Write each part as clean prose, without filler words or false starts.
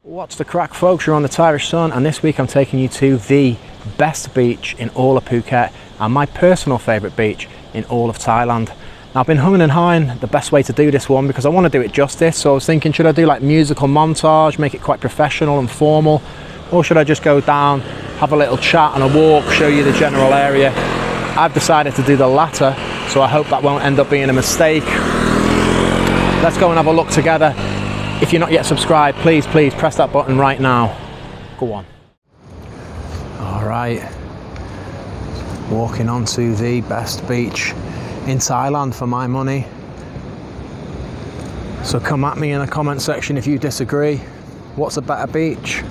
What's the crack, folks? You're on the Thairish Sun, and this week I'm taking you to the best beach in all of Phuket and my personal favourite beach in all of Thailand. Now, I've been humming and hawing the best way to do this one because I want to do it justice. So I was thinking, should I do like musical montage, make it quite professional and formal, or should I just go down, have a little chat and a walk, show you the general area? I've decided to do the latter, so I hope that won't end up being a mistake. Let's go and have a look together. If you're not yet subscribed, please press that button right now. Go on. All right, walking onto the best beach in Thailand for my money. So come at me in the comment section if you disagree. What's a better beach?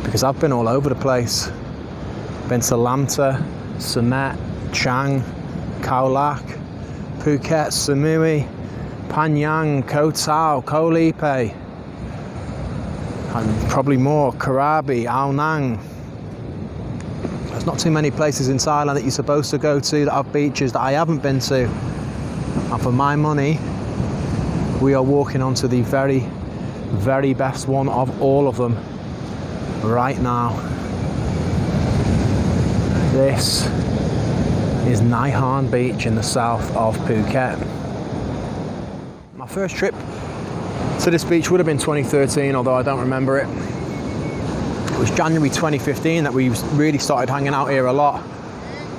Because I've been all over the place. Been to Lanta, Samet, Chang, Khao Lak, Phuket, Samui, Panyang, Koh Tao, Koh Lipe, and probably more, Krabi, Ao Nang. There's not too many places in Thailand that you're supposed to go to that have beaches that I haven't been to. And for my money, we are walking onto the very best one of all of them right now. This is Nai Harn Beach in the south of Phuket. My first trip to this beach would have been 2013, although I don't remember it. It was January 2015 that we really started hanging out here a lot.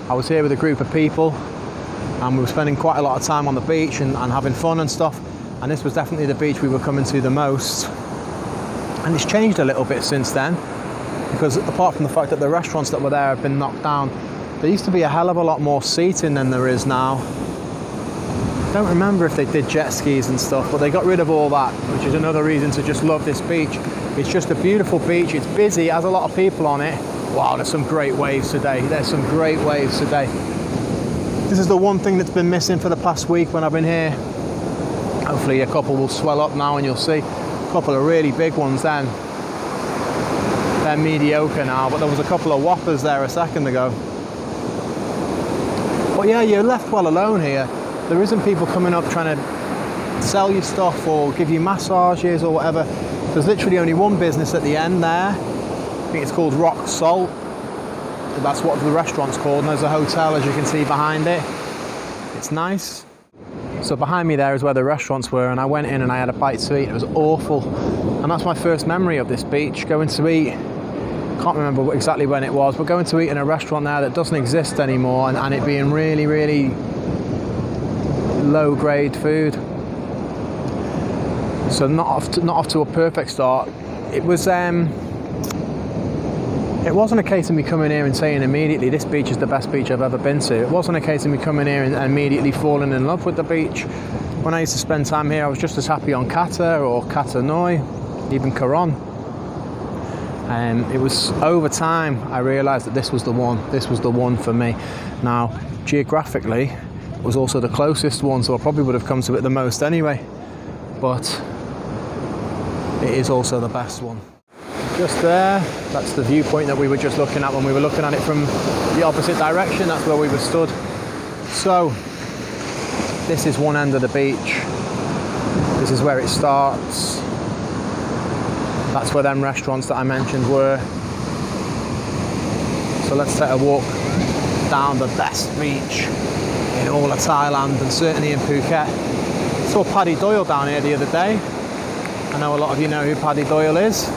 I was here with a group of people and we were spending quite a lot of time on the beach and having fun and stuff, and this was definitely the beach we were coming to the most. And it's changed a little bit since then, because apart from the fact that the restaurants that were there have been knocked down, there used to be a hell of a lot more seating than there is now. I don't remember if they did jet skis and stuff, but they got rid of all that, which is another reason to just love this beach. It's just a beautiful beach. It's busy, has a lot of people on it. Wow, there's some great waves today. There's some great waves today. This is the one thing that's been missing for the past week when I've been here. Hopefully a couple will swell up now and you'll see a couple of really big ones then. They're mediocre now, but there was a couple of whoppers there a second ago. But yeah, you're left well alone here. There isn't people coming up trying to sell you stuff or give you massages or whatever. There's literally only one business at the end there. I think it's called Rock Salt. That's what the restaurant's called, and there's a hotel, as you can see behind it. It's nice. So behind me there is where the restaurants were, and I went in and I had a bite to eat. It was awful. And that's my first memory of this beach, going to eat. Can't remember exactly when it was, but going to eat in a restaurant there that doesn't exist anymore, and it being really low grade food. So not off to a perfect start. It wasn't a case of me coming here and saying immediately this beach is the best beach I've ever been to. It wasn't a case of me coming here and immediately falling in love with the beach. When I used to spend time here, I was just as happy on Kata or Kata Noi, even Karon. It was over time I realised that this was the one. This was the one for me. Now, geographically, it was also the closest one, so I probably would have come to it the most anyway. But it is also the best one. Just there, that's the viewpoint that we were just looking at when we were looking at it from the opposite direction. That's where we were stood. So, this is one end of the beach. This is where it starts. That's where them restaurants that I mentioned were. So let's take a walk down the best beach in all of Thailand, and certainly in Phuket. Saw Paddy Doyle down here the other day. I know a lot of you know who Paddy Doyle is.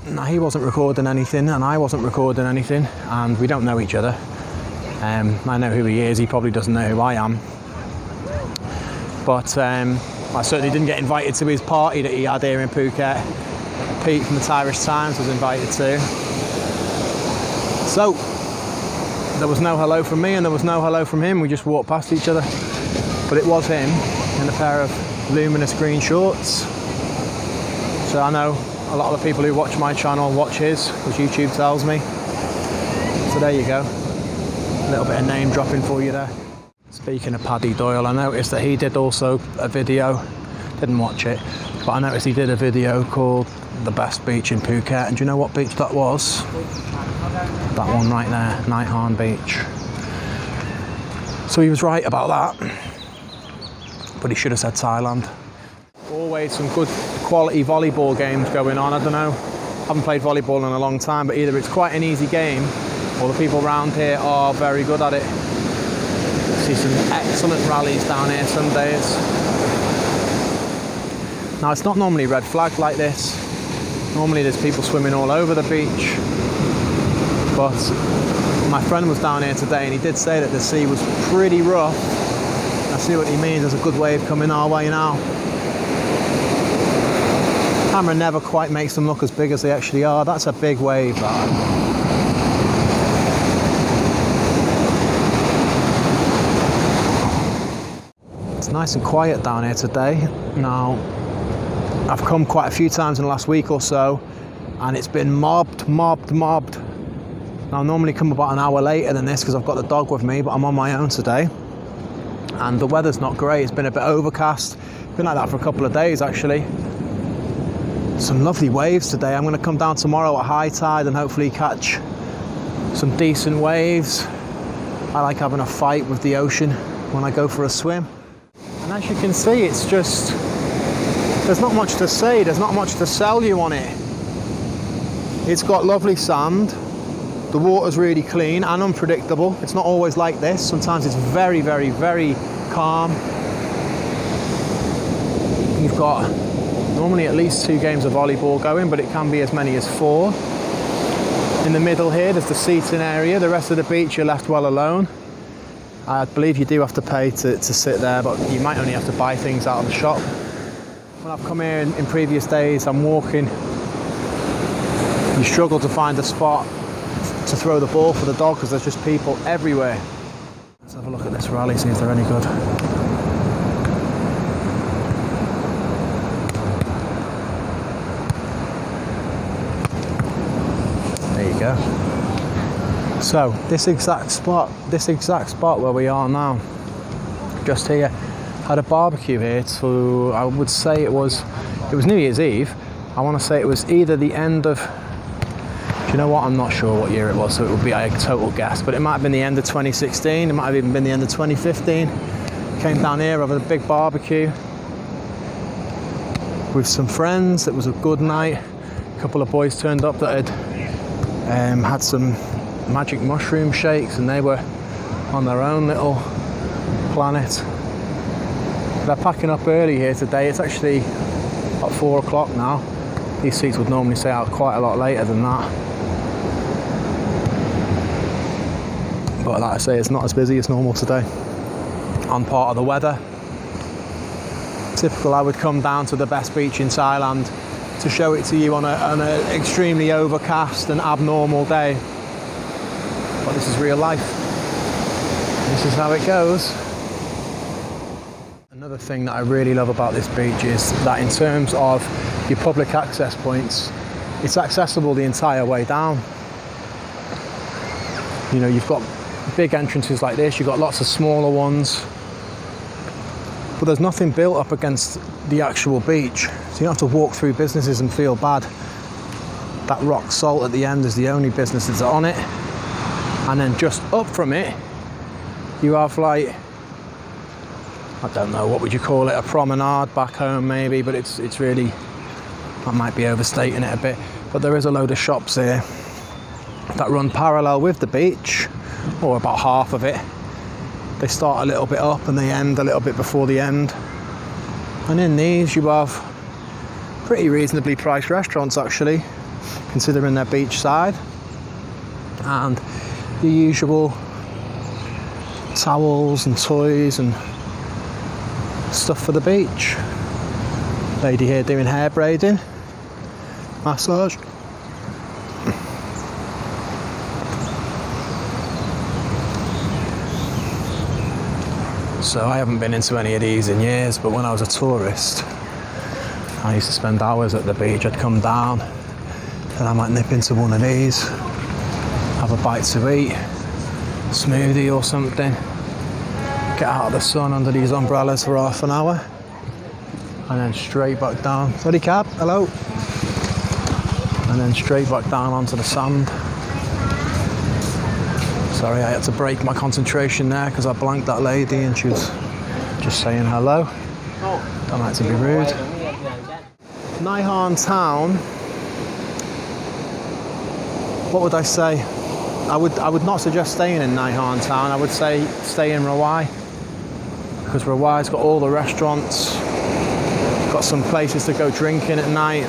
Now, he wasn't recording anything and I wasn't recording anything, and we don't know each other. I know who he is, he probably doesn't know who I am. But I certainly didn't get invited to his party that he had here in Phuket. Pete from the Thairish Times was invited to. So, there was no hello from me and there was no hello from him. We just walked past each other. But it was him in a pair of luminous green shorts. So I know a lot of the people who watch my channel watch his, because YouTube tells me. So there you go. A little bit of name dropping for you there. Speaking of Paddy Doyle, I noticed that he did also a video. Didn't watch it, but I noticed he did a video called The Best Beach in Phuket. And do you know what beach that was? That one right there, Nai Harn Beach. So he was right about that, but he should have said Thailand. Always some good quality volleyball games going on. I don't know, I haven't played volleyball in a long time, but either it's quite an easy game or the people around here are very good at it. See some excellent rallies down here some days. Now it's not normally red flagged like this. Normally there's people swimming all over the beach. But my friend was down here today and he did say that the sea was pretty rough. I see what he means, there's a good wave coming our way now. Camera never quite makes them look as big as they actually are. That's a big wave, that. It's nice and quiet down here today. Now, I've come quite a few times in the last week or so and it's been mobbed. Now, I normally come about an hour later than this because I've got the dog with me, but I'm on my own today. And the weather's not great, it's been a bit overcast. Been like that for a couple of days actually. Some lovely waves today. I'm going to come down tomorrow at high tide and hopefully catch some decent waves. I like having a fight with the ocean when I go for a swim. And as you can see, it's just, there's not much to say, there's not much to sell you on it. It's got lovely sand. The water's really clean and unpredictable. It's not always like this. Sometimes it's very, very, very calm. You've got normally at least 2 games of volleyball going, but it can be as many as 4. In the middle here, there's the seating area. The rest of the beach, you're left well alone. I believe you do have to pay to sit there, but you might only have to buy things out of the shop. When I've come here in previous days, I'm walking. You struggle to find a spot to throw the ball for the dog because there's just people everywhere. Let's have a look at this rally, see if they're any good. There you go. So this exact spot where we are now, just here, had a barbecue here to, I would say it was New Year's Eve. I want to say it was either the end of, do you know what, I'm not sure what year it was, so it would be a total guess, but it might have been the end of 2016, it might have even been the end of 2015. Came down here, had a big barbecue with some friends. It was a good night. A couple of boys turned up that had some magic mushroom shakes and they were on their own little planet. They're packing up early here today. It's actually about 4 o'clock now. These seats would normally stay out quite a lot later than that. But like I say, it's not as busy as normal today. On part of the weather. Typical, I would come down to the best beach in Thailand to show it to you on an extremely overcast and abnormal day. But this is real life. This is how it goes. Another thing that I really love about this beach is that in terms of your public access points, it's accessible the entire way down. You know, you've got big entrances like this, you've got lots of smaller ones, but there's nothing built up against the actual beach, so you don't have to walk through businesses and feel bad. That rock salt at the end is the only business that's on it, and then just up from it you have, like, I don't know, what would you call it, a promenade back home maybe, but it's really, I might be overstating it a bit, but there is a load of shops here that run parallel with the beach, or about half of it. They start a little bit up and they end a little bit before the end. And in these you have pretty reasonably priced restaurants actually, considering they're beachside. And the usual towels and toys and stuff for the beach. Lady here doing hair braiding, massage. So I haven't been into any of these in years, but when I was a tourist, I used to spend hours at the beach. I'd come down and I might nip into one of these, have a bite to eat, smoothie or something, get out of the sun under these umbrellas for half an hour, and then straight back down. Sorry cab, hello. And then straight back down onto the sand. Sorry, I had to break my concentration there because I blanked that lady and she was just saying hello. Don't like to be rude. Nai Harn Town, what would I say? I would not suggest staying in Nai Harn Town. I would say stay in Rawai, because Rawai's got all the restaurants, got some places to go drinking at night.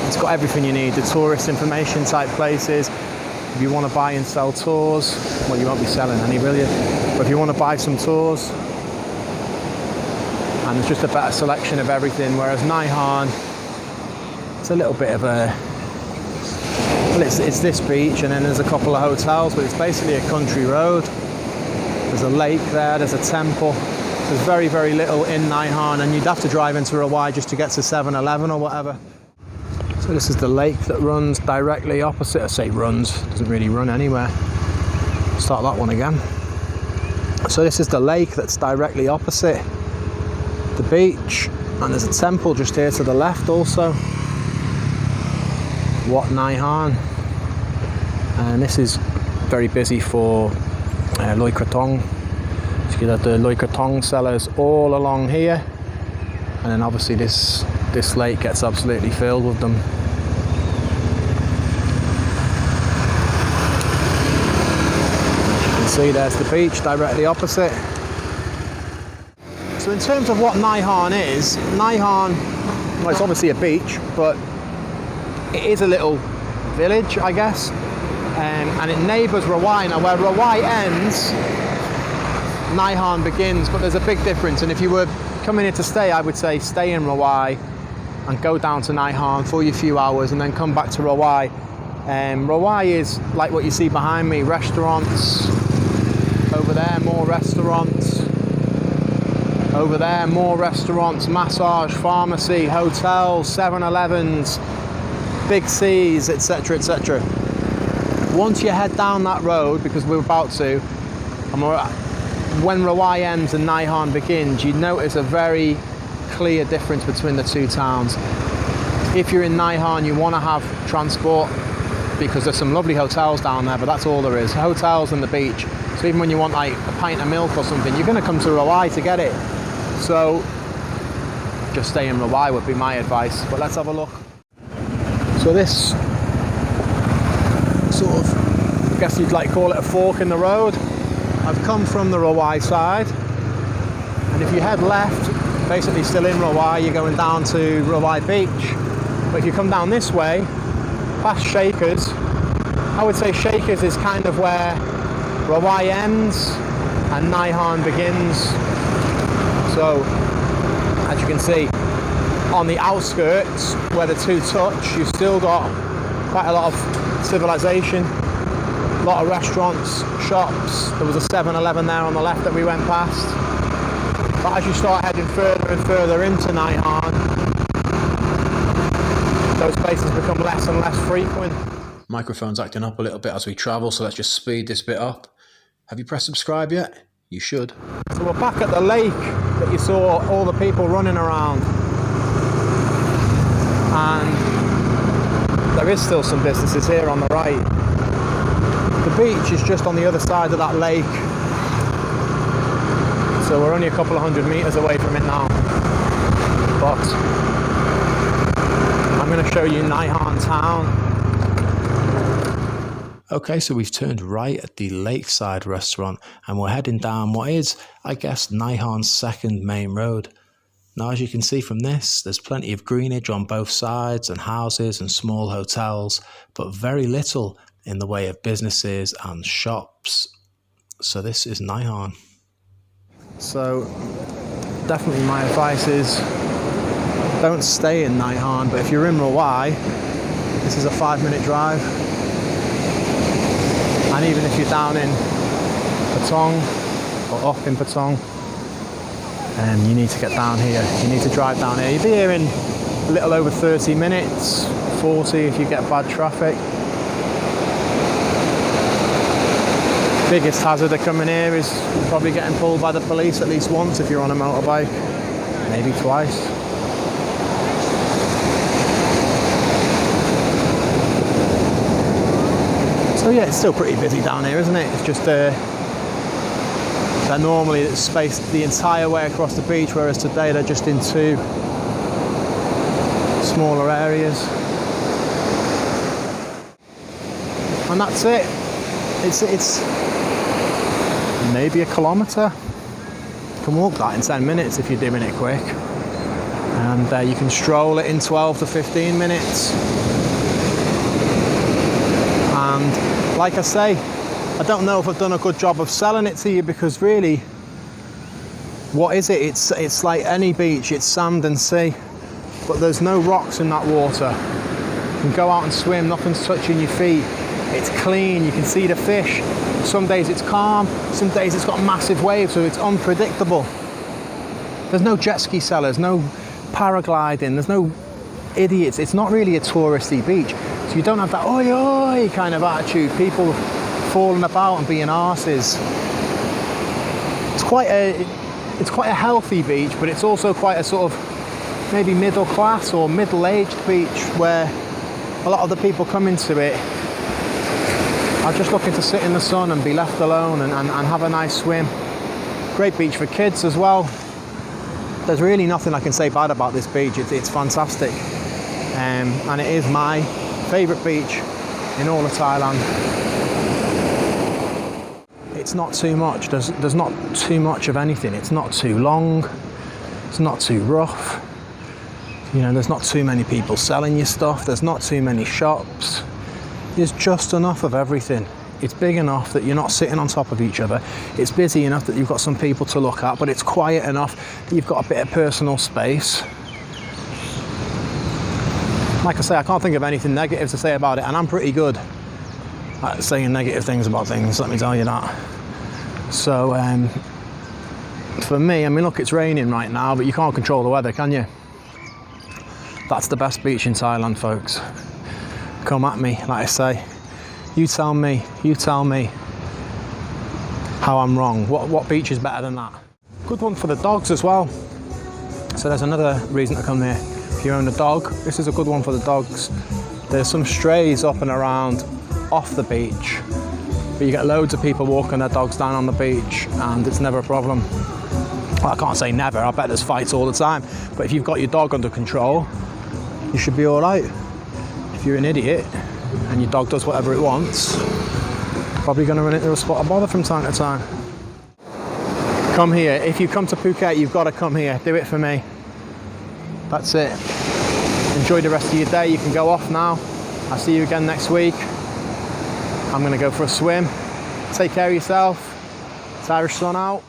It's got everything you need, the tourist information type places. If you want to buy and sell tours, well, you won't be selling any, will you? But if you want to buy some tours, and there's just a better selection of everything, whereas Nai Harn, it's a little bit of a, well, it's this beach and then there's a couple of hotels, but it's basically a country road. There's a lake there, there's a temple. There's very, very little in Nai Harn, and you'd have to drive into Rawai just to get to 7-Eleven or whatever. So this is the lake that runs directly opposite. I say runs, doesn't really run anywhere. Start that one again. So this is the lake that's directly opposite the beach, and there's a temple just here to the left also. Wat Nai Harn. And this is very busy for Loy Krathong. So you have the Loy Krathong sellers all along here, and then obviously this lake gets absolutely filled with them. As you can see, there's the beach directly opposite. So in terms of what Nai Harn is, Nai Harn, well, it's obviously a beach, but it is a little village, I guess, and it neighbours Rawai. Now, where Rawai ends, Nai Harn begins, but there's a big difference. And if you were coming here to stay, I would say stay in Rawai and go down to Nai Harn for your few hours and then come back to Rawai. Rawai is like what you see behind me, restaurants. Over there, more restaurants. Over there, more restaurants, massage, pharmacy, hotels, 7-Elevens, Big C's, etc, etc. Once you head down that road, because we're about to, when Rawai ends and Nai Harn begins, you notice a very clear difference between the two towns. If you're in Nai Harn, you want to have transport, because there's some lovely hotels down there, but that's all there is, hotels and the beach. So even when you want like a pint of milk or something, you're going to come to Rawai to get it. So just stay in Rawai would be my advice. But let's have a look. So this sort of, I guess you'd like call it a fork in the road. I've come from the Rawai side, and if you head left, basically still in Rawai, you're going down to Rawai Beach. But if you come down this way, past Shakers, I would say Shakers is kind of where Rawai ends and Nai Harn begins. So, as you can see, on the outskirts where the two touch, you've still got quite a lot of civilization, a lot of restaurants, shops. There was a 7-Eleven there on the left that we went past. But as you start heading further and further into Nai Harn, those places become less and less frequent. Microphone's acting up a little bit as we travel, so let's just speed this bit up. Have you pressed subscribe yet? You should. So we're back at the lake that you saw all the people running around. And there is still some businesses here on the right. The beach is just on the other side of that lake. So we're only a couple of 100 metres away from it now. But I'm going to show you Nai Harn Town. Okay, so we've turned right at the lakeside restaurant and we're heading down what is, I guess, Nai Harn's second main road. Now, as you can see from this, there's plenty of greenage on both sides and houses and small hotels, but very little in the way of businesses and shops. So this is Nai Harn. So definitely my advice is don't stay in Nai Harn, but if you're in Rawai, this is a 5-minute drive. And even if you're down in Patong or up in Patong, and you need to get down here, you need to drive down here. You'll be here in a little over 30 minutes, 40 if you get bad traffic. Biggest hazard of coming here is probably getting pulled by the police at least once if you're on a motorbike, maybe twice. So yeah, it's still pretty busy down here, isn't it? It's just that normally it's spaced the entire way across the beach, whereas today they're just in two. smaller areas. And that's it. It's maybe a kilometre. You can walk that in 10 minutes if you're doing it quick. And you can stroll it in 12 to 15 minutes. And like I say, I don't know if I've done a good job of selling it to you, because really, what is it? It's like any beach, it's sand and sea, but there's no rocks in that water. You can go out and swim, nothing's touching your feet. It's clean, you can see the fish. Some days it's calm, some days it's got massive waves, so it's unpredictable. There's no jet ski sellers, no paragliding, there's no idiots. It's not really a touristy beach, so you don't have that oi oi kind of attitude, people falling about and being arses. It's quite a healthy beach, but it's also quite a sort of maybe middle class or middle-aged beach, where a lot of the people coming to it are just looking to sit in the sun and be left alone and have a nice swim. Great beach for kids as well. There's really nothing I can say bad about this beach. It's fantastic, and it is my favourite beach in all of Thailand. It's not too much. There's not too much of anything. It's not too long. It's not too rough. You know, there's not too many people selling you stuff. There's not too many shops. There's just enough of everything. It's big enough that you're not sitting on top of each other. It's busy enough that you've got some people to look at, but it's quiet enough that you've got a bit of personal space. Like I say, I can't think of anything negative to say about it, and I'm pretty good at saying negative things about things, let me tell you that. So for me, I mean, look, it's raining right now, but you can't control the weather, can you? That's the best beach in Thailand, folks. Come at me, like I say. You tell me how I'm wrong. What beach is better than that? Good one for the dogs as well. So there's another reason to come here. If you own a dog, this is a good one for the dogs. There's some strays up and around off the beach, but you get loads of people walking their dogs down on the beach, and it's never a problem. Well, I can't say never, I bet there's fights all the time, but if you've got your dog under control, you should be all right. If you're an idiot and your dog does whatever it wants, probably going to run into a spot of bother from time to time. Come here. If you come to Phuket, you've got to come here. Do it for me. That's it. Enjoy the rest of your day. You can go off now. I'll see you again next week. I'm going to go for a swim. Take care of yourself. Thairish Sun out.